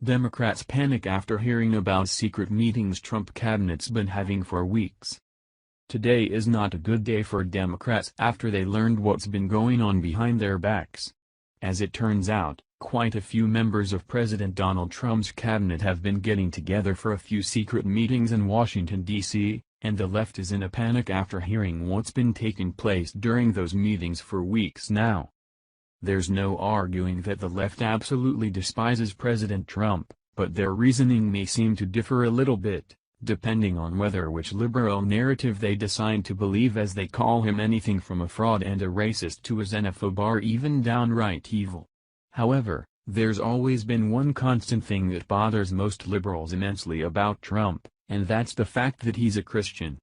Democrats panic after hearing about secret meetings Trump cabinet's been having for weeks. Today is not a good day for Democrats after they learned what's been going on behind their backs. As it turns out, quite a few members of President Donald Trump's cabinet have been getting together for a few secret meetings in Washington, D.C., and the left is in a panic after hearing what's been taking place during those meetings for weeks now. There's no arguing that the left absolutely despises President Trump, but their reasoning may seem to differ a little bit, depending on which liberal narrative they decide to believe, as they call him anything from a fraud and a racist to a xenophobe or even downright evil. However, there's always been one constant thing that bothers most liberals immensely about Trump, and that's the fact that he's a Christian.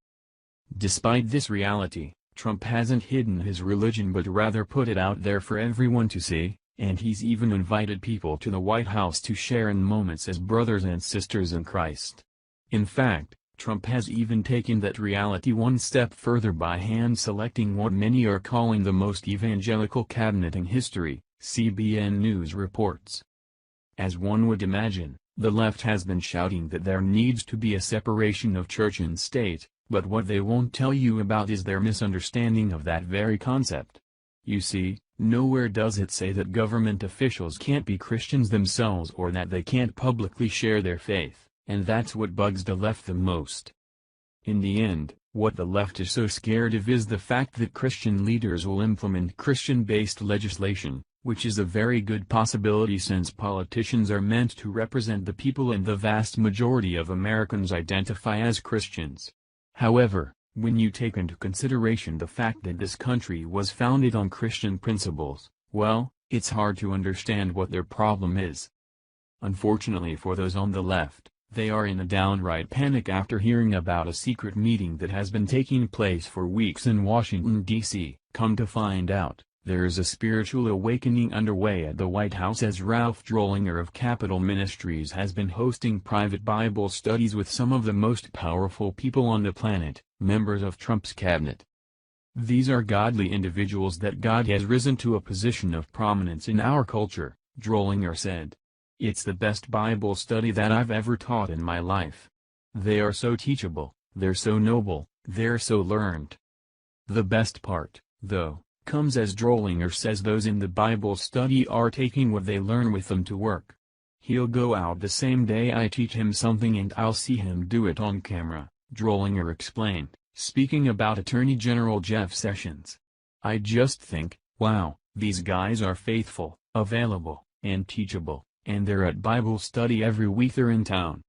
Despite this reality, Trump hasn't hidden his religion but rather put it out there for everyone to see, and he's even invited people to the White House to share in moments as brothers and sisters in Christ. In fact, Trump has even taken that reality one step further by hand-selecting what many are calling the most evangelical cabinet in history, CBN News reports. As one would imagine, the left has been shouting that there needs to be a separation of church and state, but what they won't tell you about is their misunderstanding of that very concept. You see, nowhere does it say that government officials can't be Christians themselves or that they can't publicly share their faith, and that's what bugs the left the most. In the end, what the left is so scared of is the fact that Christian leaders will implement Christian-based legislation, which is a very good possibility since politicians are meant to represent the people and the vast majority of Americans identify as Christians. However, when you take into consideration the fact that this country was founded on Christian principles, well, it's hard to understand what their problem is. Unfortunately for those on the left, they are in a downright panic after hearing about a secret meeting that has been taking place for weeks in Washington, D.C. Come to find out, there is a spiritual awakening underway at the White House as Ralph Drollinger of Capital Ministries has been hosting private Bible studies with some of the most powerful people on the planet, members of Trump's cabinet. These are godly individuals that God has risen to a position of prominence in our culture, Drollinger said. It's the best Bible study that I've ever taught in my life. They are so teachable, they're so noble, they're so learned. The best part, though, comes as Drollinger says those in the Bible study are taking what they learn with them to work. He'll go out the same day I teach him something and I'll see him do it on camera, Drollinger explained, speaking about Attorney General Jeff Sessions. I just think, wow, these guys are faithful, available, and teachable, and they're at Bible study every week they're in town.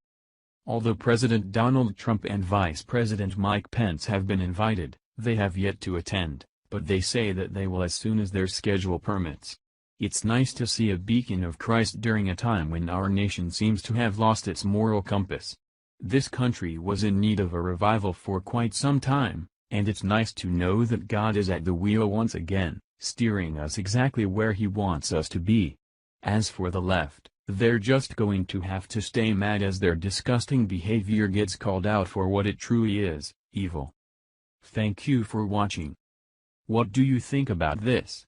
Although President Donald Trump and Vice President Mike Pence have been invited, they have yet to attend, but they say that they will as soon as their schedule permits. It's nice to see a beacon of Christ during a time when our nation seems to have lost its moral compass. This country was in need of a revival for quite some time, and it's nice to know that God is at the wheel once again, steering us exactly where He wants us to be. As for the left, they're just going to have to stay mad as their disgusting behavior gets called out for what it truly is, evil. Thank you for watching. What do you think about this?